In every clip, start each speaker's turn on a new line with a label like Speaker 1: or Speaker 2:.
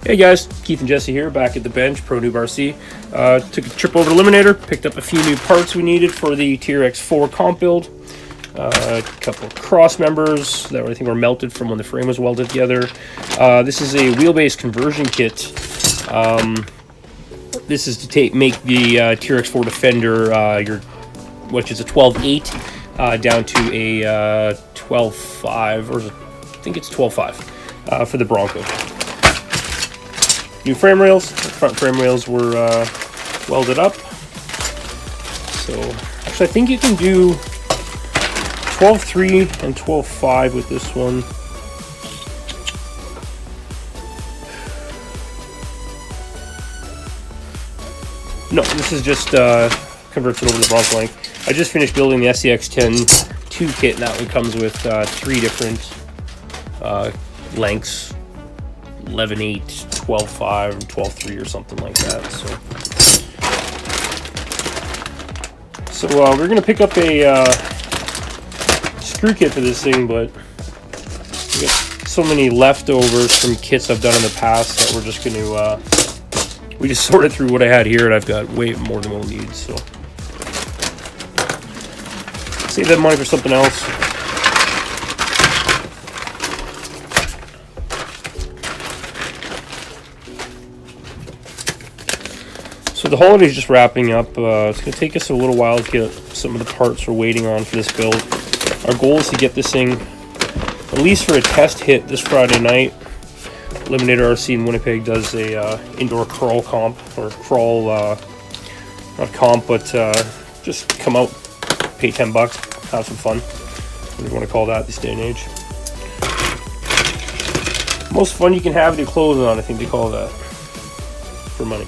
Speaker 1: Hey guys, Keith and Jesse here, back at the bench, ProNoobRC. Took a trip over to Eliminator, picked up a few new parts we needed for the TRX4 COMP BUILD. A couple of cross members that I think were melted from when the frame was welded together. This is a wheelbase conversion kit. This is to make the TRX4 Defender, which is a 12.8 down to a 12.5, or I think it's 12.5 for the Bronco. New frame rails. The front frame rails were welded up. So actually I think you can do 12.3 and 12.5 with this one. No, this is just converts it over the Bronco length. I just finished building the SCX-10 2 kit, and that one comes with 3 different lengths. 11.8, 12.5, 12.3 or something like that. So we're gonna pick up a screw kit for this thing, but we got so many leftovers from kits I've done in the past that we're just gonna we just sorted through what I had here, and I've got way more than we'll need. So save that money for something else. So the holiday's just wrapping up. It's going to take us a little while to get some of the parts we're waiting on for this build. Our goal is to get this thing, at least for a test hit, this Friday night. Eliminator RC in Winnipeg does a indoor crawl comp, or crawl, not comp, but just come out, pay $10, have some fun. What do you want to call that this day and age? Most fun you can have with your clothes on, I think they call that, for money.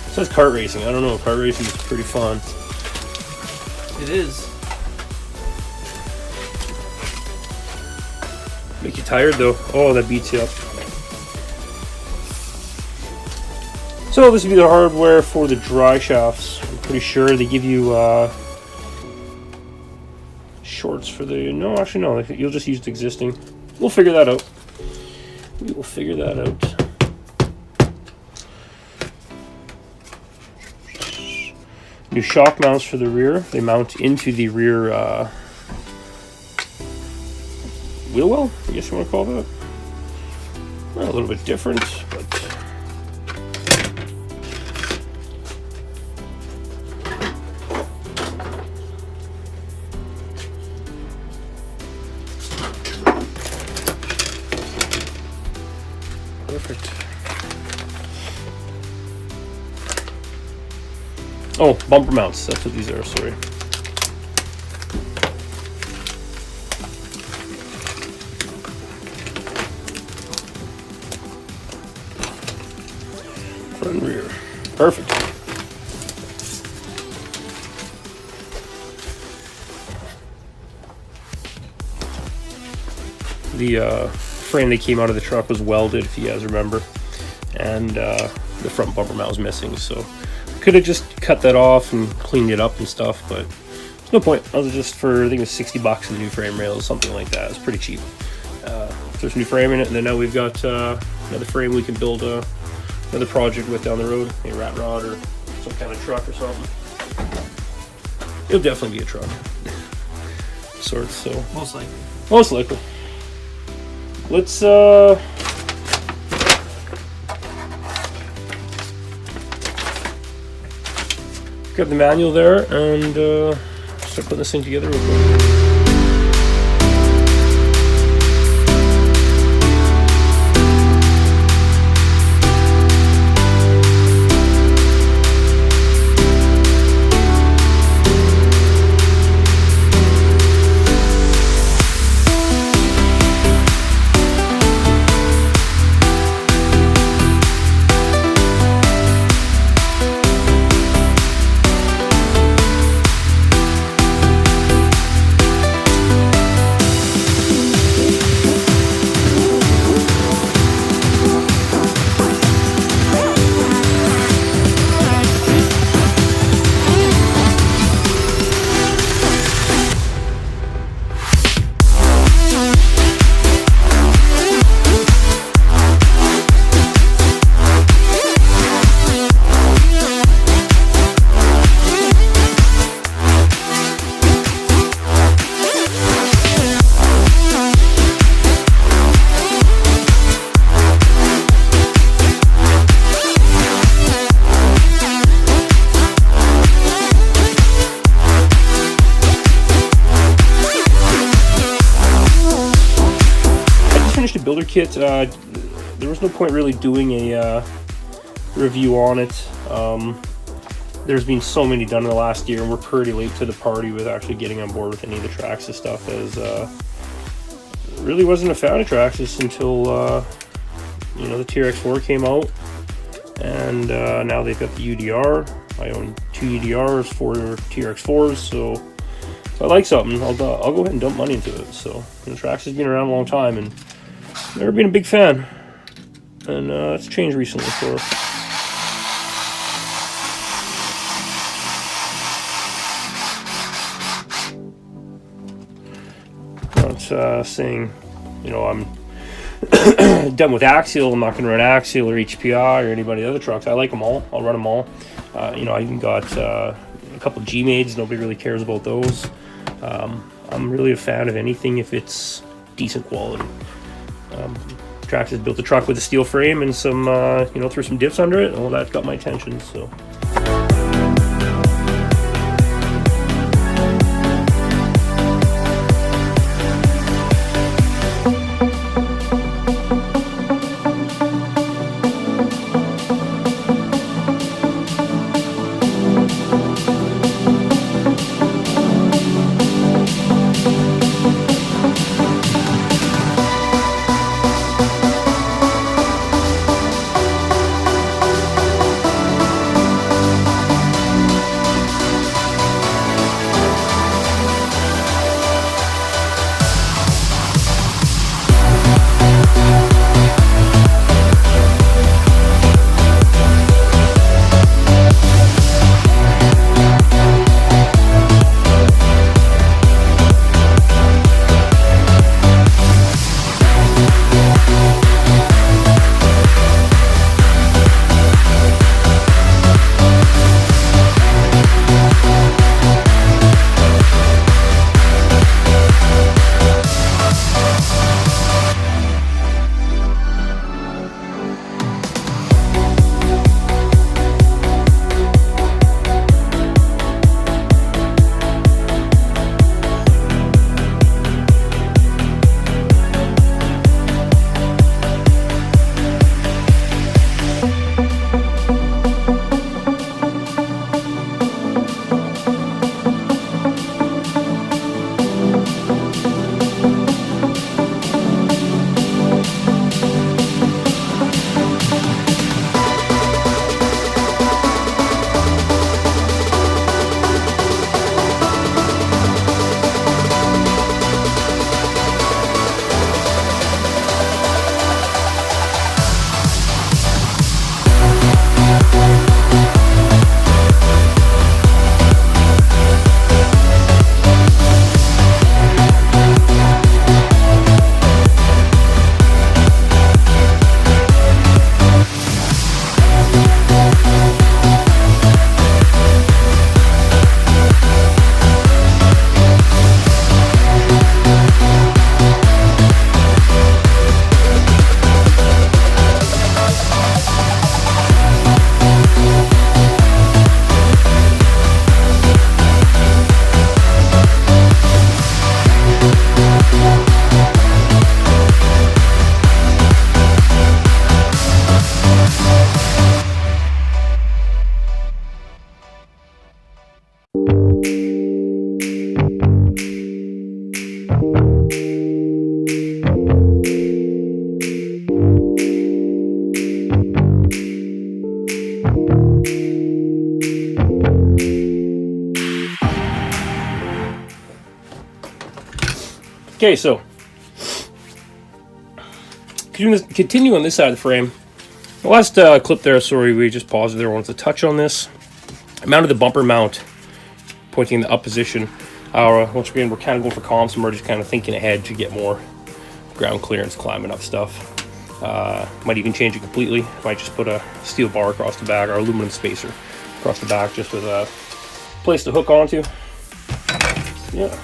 Speaker 1: It says kart racing. I don't know. Kart racing is pretty fun.
Speaker 2: It is.
Speaker 1: Make you tired though. Oh, that beats you up. So this would be the hardware for the dry shafts. I'm pretty sure they give you shorts for the. No, actually no. You'll just use the existing. We'll figure that out. We will figure that out. New shock mounts for the rear. They mount into the rear wheel well, I guess you want to call that. Well, a little bit different, but perfect. Oh, bumper mounts. That's what these are, sorry. Front and rear. Perfect. The frame that came out of the truck was welded, if you guys remember. And the front bumper mount was missing, so could have just cut that off and cleaned it up and stuff, but there's no point. I was just for, I think it was $60 for the new frame rails, something like that. It's pretty cheap. There's a new frame in it, and then now we've got another frame we can build another project with down the road, a rat rod or some kind of truck or something. It'll definitely be a truck. Sorts, so.
Speaker 2: Most likely.
Speaker 1: Most likely. Let's grab the manual there and start putting this thing together real quick. builder kit, there was no point really doing a review on it. There's been so many done in the last year, and we're pretty late to the party with actually getting on board with any of the Traxxas stuff, as really wasn't a fan of Traxxas until you know, the TRX4 came out, and now they've got the UDR. I own 2 UDRs, 4 TRX4s, so I like something, I'll go ahead and dump money into it. So, you know, Traxxas has been around a long time, and never been a big fan, and it's changed recently for us. Not saying, you know, I'm done with Axial. I'm not going to run Axial or HPI or anybody other trucks. I like them all. I'll run them all. You know, I even got a couple of G-Mades. Nobody really cares about those. I'm really a fan of anything if it's decent quality. Traxxas built a truck with a steel frame and some, you know, threw some dips under it. Well, that got my attention, so. Okay, so continue on this side of the frame. The last clip there, sorry, we just paused it there. I wanted to touch on this. I mounted the bumper mount, pointing in the up position. Once again, we're kind of going for comps, and we're just kind of thinking ahead to get more ground clearance, climbing up stuff. Might even change it completely. Might just put a steel bar across the back, or aluminum spacer across the back, just with a place to hook onto. Yeah.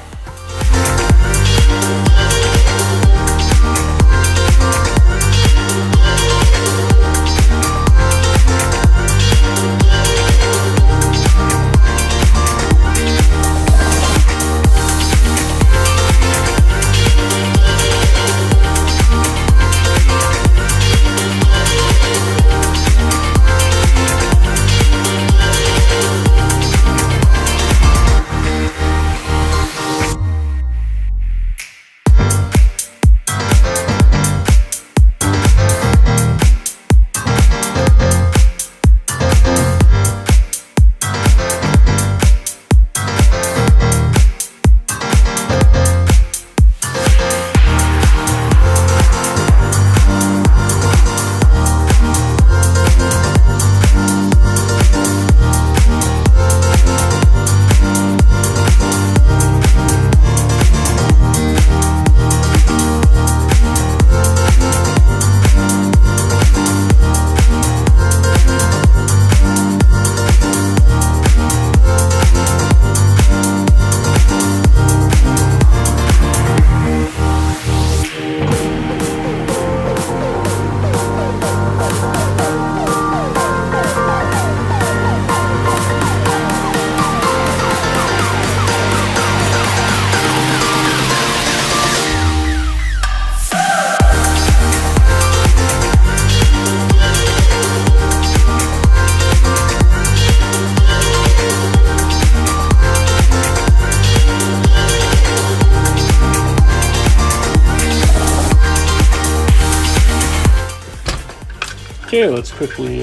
Speaker 1: Okay, let's quickly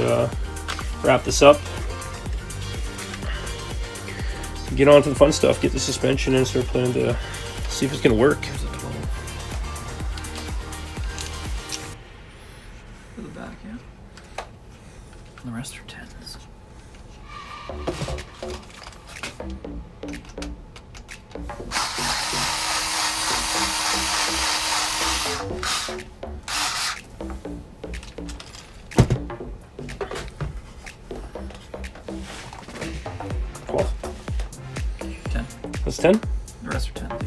Speaker 1: wrap this up. Get on to the fun stuff. Get the suspension in and start planning to see if it's going to work.
Speaker 2: There's a 12. For the back, yeah. And the rest are 10s.
Speaker 1: That's 10?
Speaker 2: The rest are 10, yeah.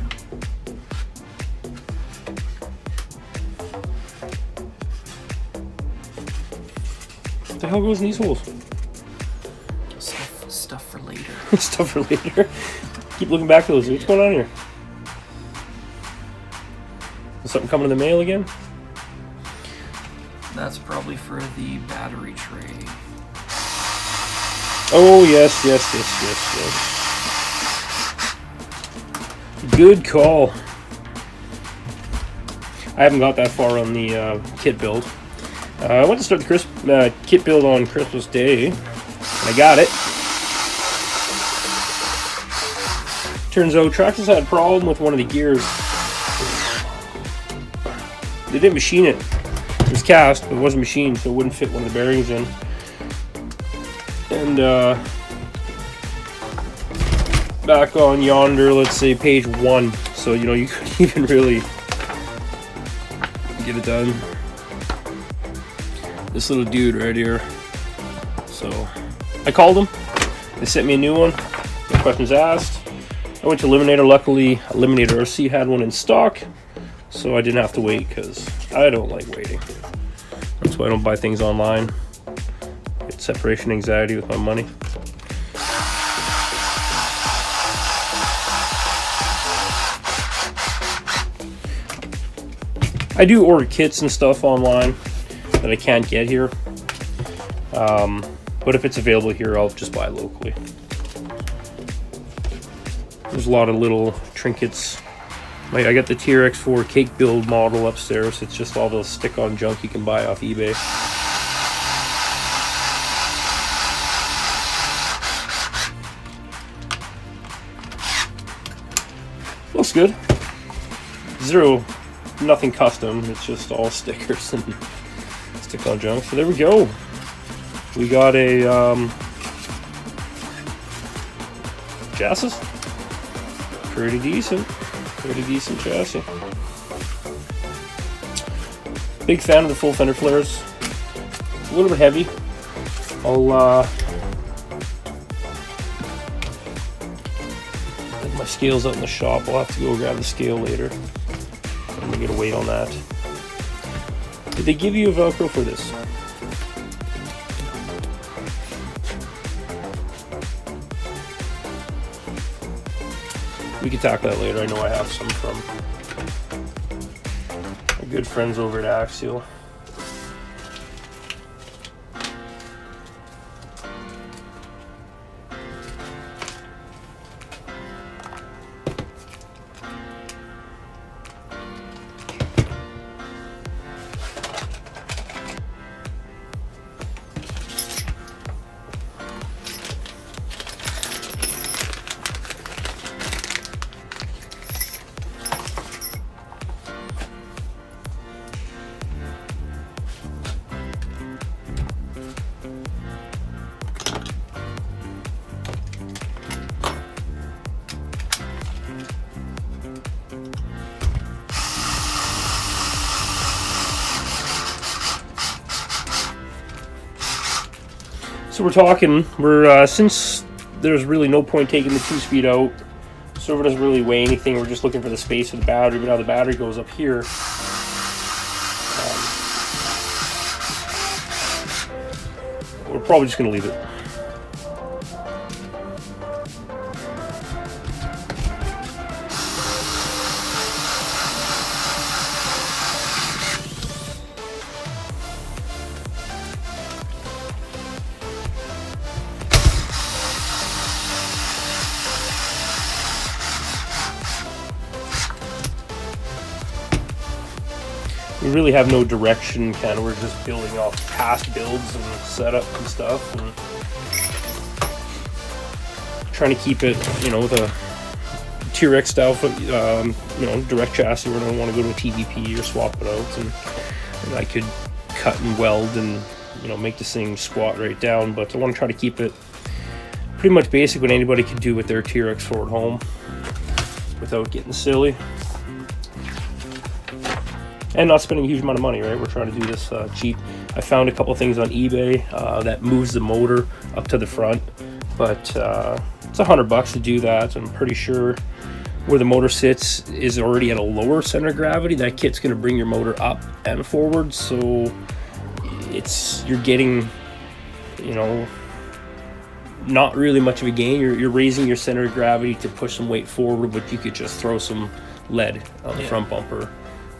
Speaker 1: What the hell goes in these holes?
Speaker 2: Stuff for later.
Speaker 1: Stuff for later. Keep looking back to those. What's going on here? Is something coming in the mail again?
Speaker 2: That's probably for the battery tray.
Speaker 1: Oh, yes. Good call. I haven't got that far on the kit build. I went to start the kit build on Christmas Day, and I got it. Turns out Traxxas had a problem with one of the gears. They didn't machine it. It was cast, but it wasn't machined, so it wouldn't fit one of the bearings in. And back on yonder, let's say page 1, so you know you couldn't even really get it done. This little dude right here. So I called them. They sent me a new one. No questions asked. I went to Eliminator. Luckily, Eliminator RC had one in stock, so I didn't have to wait because I don't like waiting. That's why I don't buy things online. Get separation anxiety with my money. I do order kits and stuff online that I can't get here, but if it's available here, I'll just buy it locally. There's a lot of little trinkets. I got the TRX4 COMP BUILD model upstairs. It's just all the stick-on junk you can buy off eBay. Looks good. Nothing custom. It's just all stickers and stick-on junk. So there we go. We got a chassis. Pretty decent chassis. Big fan of the full fender flares. A little bit heavy. I'll get my scales out in the shop. I'll have to go grab the scale later. I'm gonna get a weight on that. Did they give you a Velcro for this? We can tackle that later. I know I have some from my good friends over at Axial. So we're since there's really no point taking the 2-speed out, servo doesn't really weigh anything. We're just looking for the space of the battery, but now the battery goes up here. We're probably just going to leave it. we really have no direction. Kind of, we're just building off past builds and setup and stuff, and trying to keep it, you know, with a TRX style, you know, direct chassis. We don't want to go to a TVP or swap it out, and I could cut and weld and, you know, make this thing squat right down. But I want to try to keep it pretty much basic, what anybody can do with their TRX4 at home without getting silly and not spending a huge amount of money, right? We're trying to do this cheap. I found a couple things on eBay that moves the motor up to the front, but it's $100 to do that. I'm pretty sure where the motor sits is already at a lower center of gravity. That kit's going to bring your motor up and forward, so you're getting, you know, not really much of a gain. You're raising your center of gravity to push some weight forward, but you could just throw some lead on the front bumper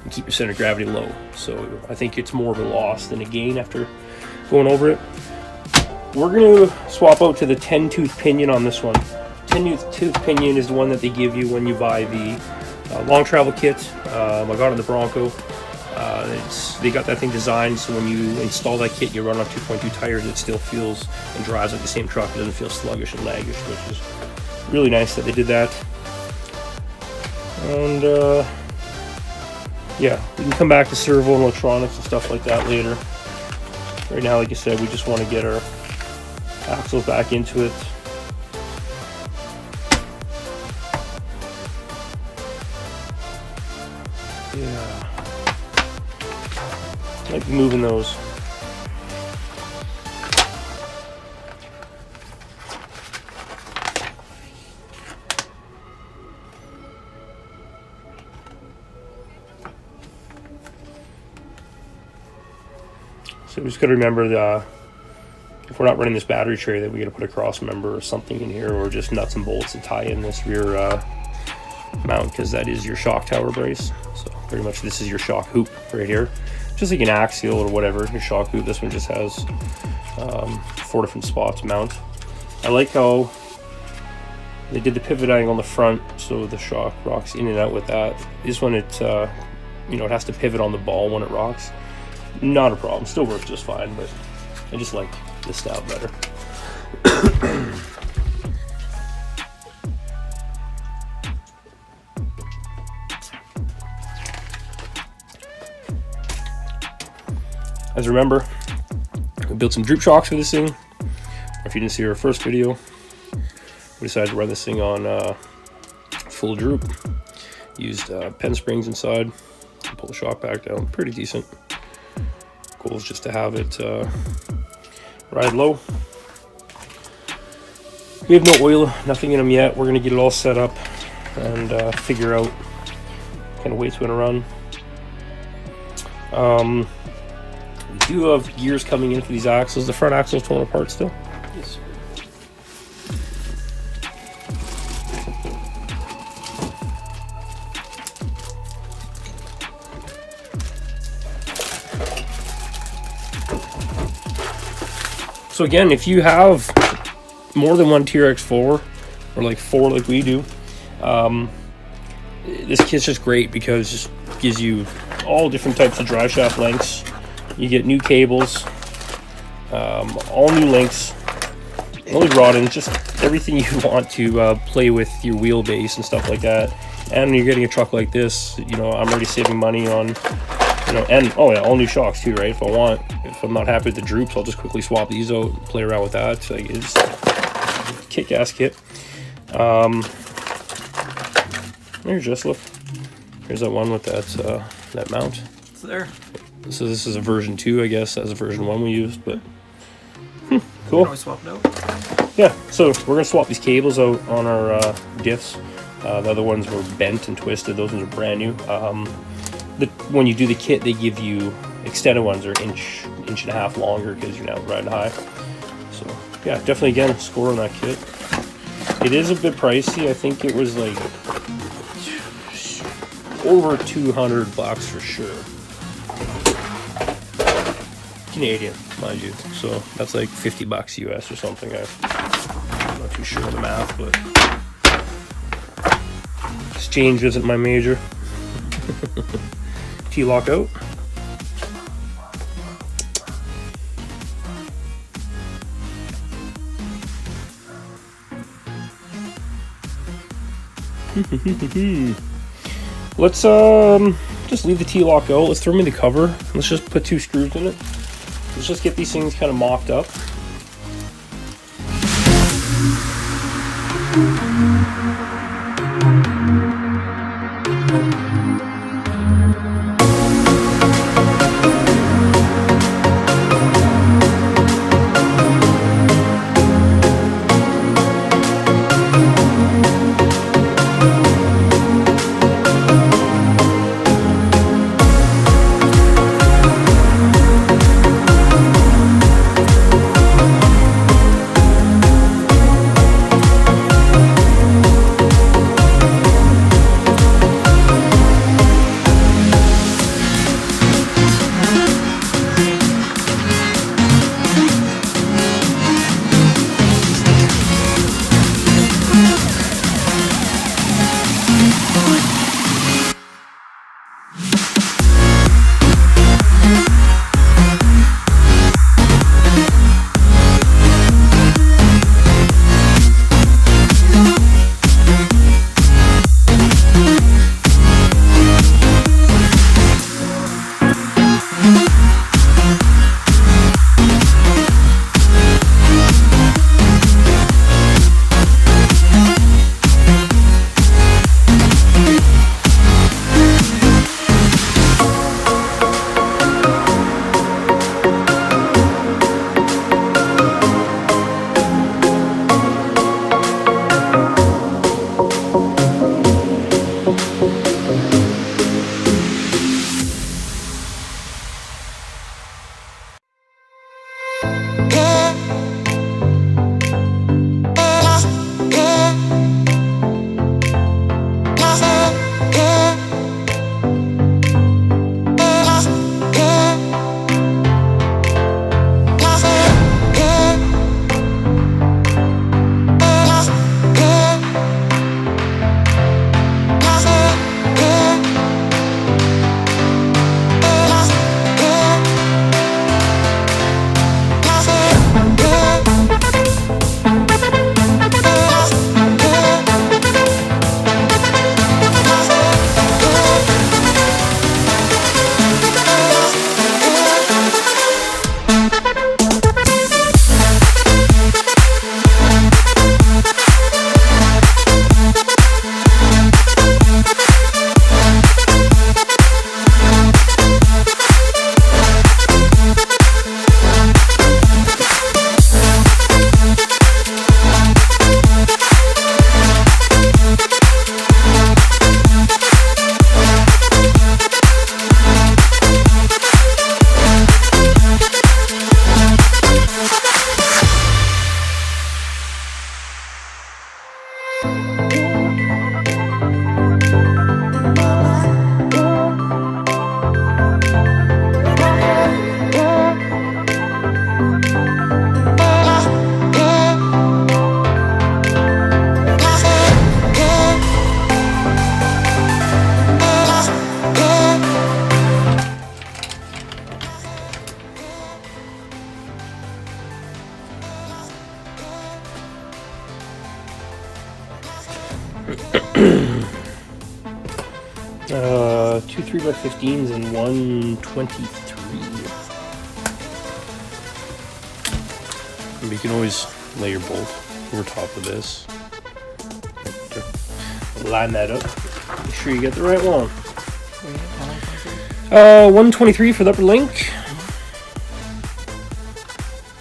Speaker 1: and keep your center of gravity low. So I think it's more of a loss than a gain after going over it. We're going to swap out to the 10-tooth pinion on this one. 10-tooth pinion is the one that they give you when you buy the long travel kit. I got it in the Bronco. They got that thing designed so when you install that kit, you run on 2.2 tires, it still feels and drives like the same truck. It doesn't feel sluggish and laggish, which is really nice that they did that. And yeah, we can come back to servo and electronics and stuff like that later. Right now, like I said, we just want to get our axles back into it. Yeah, like moving those. So we just got to remember that if we're not running this battery tray, that we got to put a cross member or something in here, or just nuts and bolts to tie in this rear mount, because that is your shock tower brace. So pretty much this is your shock hoop right here, just like an axial or whatever, your shock hoop. This one just has 4 different spots to mount. I like how they did the pivot angle on the front, so the shock rocks in and out with that. This one, it you know, it has to pivot on the ball when it rocks. Not a problem, still works just fine, but I just like this style better. As remember, we built some droop shocks for this thing. If you didn't see our first video, we decided to run this thing on full droop. Used pen springs inside to pull the shock back down, pretty decent. Goal is just to have it ride low. We have no oil, nothing in them yet. We're gonna get it all set up and figure out kind of weights we're gonna run. We do have gears coming in for these axles. The front axle is torn apart still. Yes, sir. So again, if you have more than one TRX4, or like 4 like we do, this kit's just great because it just gives you all different types of drive shaft lengths. You get new cables, all new links, only rod ends, just everything you want to play with your wheelbase and stuff like that. And when you're getting a truck like this, you know, I'm already saving money on, you know, and oh yeah, all new shocks too, right? If I'm not happy with the droops, I'll just quickly swap these out and play around with that. So, like, it's a kick-ass kit. There's just look. Here's that one with that mount.
Speaker 2: It's there.
Speaker 1: So this is a version 2, I guess. That's a version 1 we used, but cool.
Speaker 2: You can always swap it out.
Speaker 1: Yeah, so we're gonna swap these cables out on our diffs. The other ones were bent and twisted. Those ones are brand new. When you do the kit, they give you extended ones are inch and a half longer because you're now riding high. So yeah, definitely again score on that kit. It is a bit pricey. I think it was like over $200 for sure. Canadian, mind you. So that's like $50 US or something. I'm not too sure of the math, but exchange isn't my major. T-lock out. Let's just leave the T-lock out. Let's throw in the cover. Let's just put 2 screws in it. Let's just get these things kind of mocked up. Two 3x15s and one 23. And you can always lay your bolt over top of this. Line that up. Make sure you get the right one. 123 for the upper link.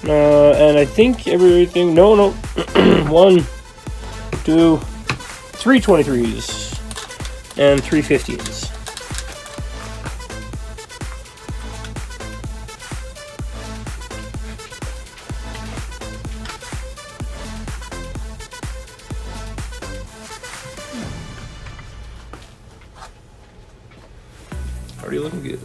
Speaker 1: And I think everything. No. 1, 2, 3 23s and 3 15s. Already looking good.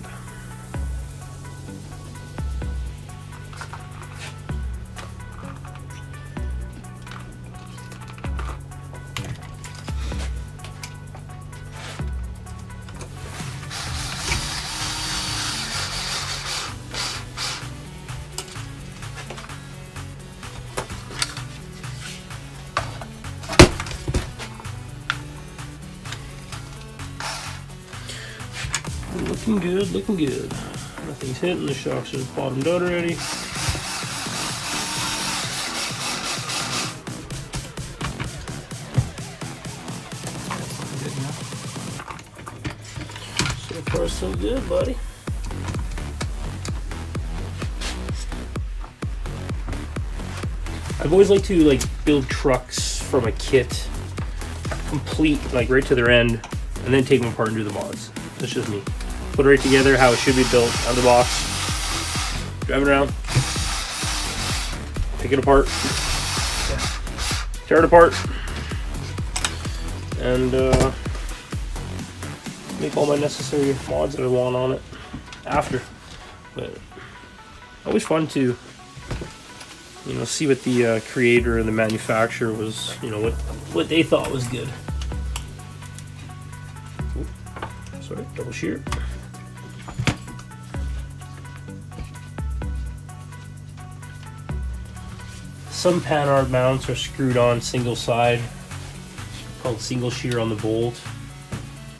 Speaker 1: Looking good, looking good. Nothing's hitting, the shocks are bottomed out already.
Speaker 2: Good, yeah.
Speaker 1: So far so good, buddy. I've always liked to build trucks from a kit, complete, right to their end, and then take them apart and do the mods. That's just me. Put it right together how it should be built out of the box. Drive it around. Pick it apart. Tear it apart. And make all my necessary mods that I want on it after. But always fun to see what the creator and the manufacturer was, what they thought was good. Ooh, sorry, double shear. Some panhard mounts are screwed on single side, called single shear on the bolt.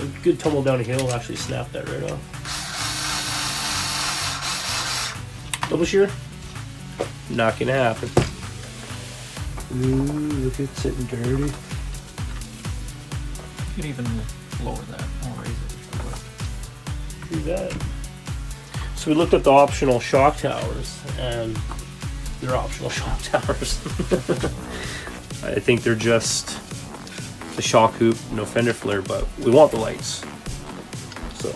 Speaker 1: A good tumble down a hill will actually snap that right off. Double shear? Not gonna happen. Ooh, look, it's sitting dirty.
Speaker 2: You can even lower that or raise it.
Speaker 1: Do that. So we looked at the optional shock towers, and they're optional shock towers. I think they're just the shock hoop, no fender flare, but we want the lights. So.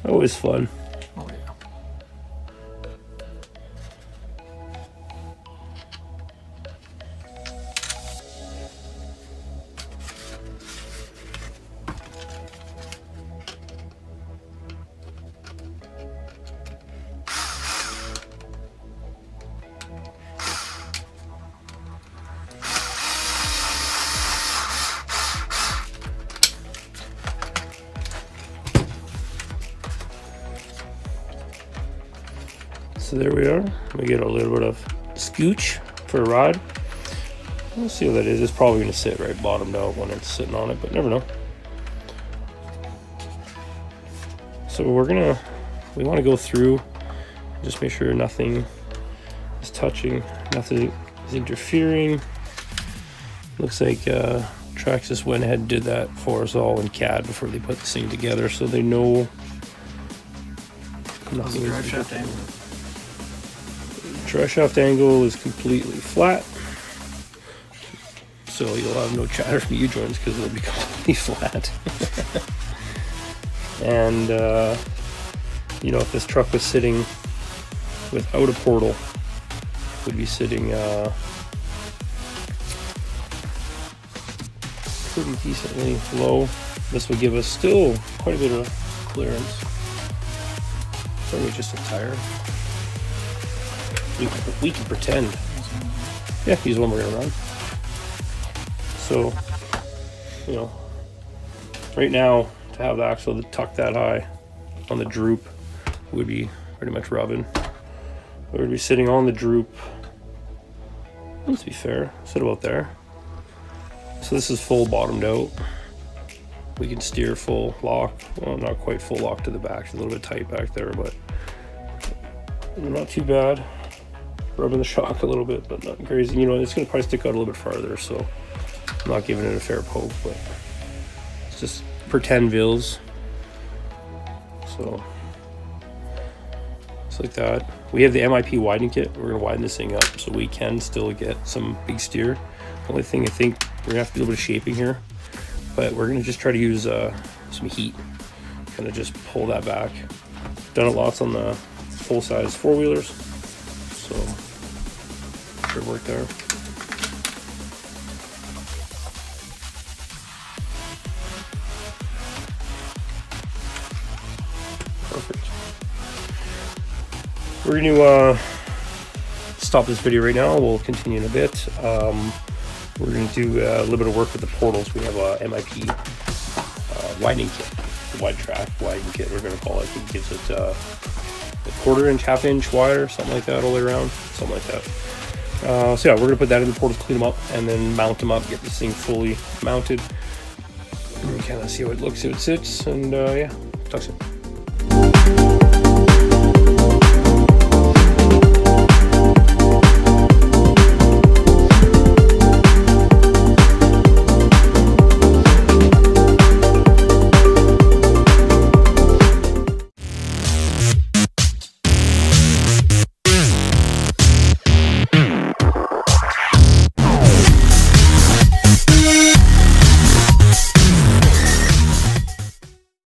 Speaker 1: Always fun.
Speaker 2: Oh yeah.
Speaker 1: So there we are. We get a little bit of scooch for a ride. We'll see what that is. It's probably going to sit right bottomed out when it's sitting on it, but never know. So we want to go through, just make sure nothing is touching, nothing is interfering. Looks like Traxxas went ahead and did that for us all in CAD before they put this thing together, so they know
Speaker 2: How's the drive shaft angle?
Speaker 1: Drive shaft angle is completely flat, so you'll have no chatter from U-joints because it'll be completely flat. And if this truck was sitting without a portal, it would be sitting pretty decently low. This would give us still quite a bit of clearance. Probably just a tire. We can pretend. Yeah, he's the one we're gonna run. So, right now to have the axle tucked that high on the droop would be pretty much rubbing. We would be sitting on the droop. Let's be fair, sit about there. So this is full bottomed out. We can steer full lock. Well, not quite full lock to the back. It's a little bit tight back there, but not too bad. Rubbing the shock a little bit, but not crazy. It's going to probably stick out a little bit farther, so I'm not giving it a fair poke, but it's just pretend vills. So it's like that. We have the MIP widening kit. We're going to widen this thing up so we can still get some big steer. The only thing I think we're going to have to do a little bit of shaping here. but we're gonna just try to use some heat, kind of just pull that back. Done it lots on the full-size four-wheelers, so should work there. Perfect. We're going to stop this video right now. We'll continue in a bit. We're going to do a little bit of work with the portals. We have a MIP widening kit, wide track widening kit we're going to call it. I think it gives it a 1/4 inch, 1/2 inch wider, something like that all the way around, something like that. So yeah, we're going to put that in the portals, clean them up, and then mount them up, get this thing fully mounted. And kind of see how it looks, how it sits, and yeah, talk soon.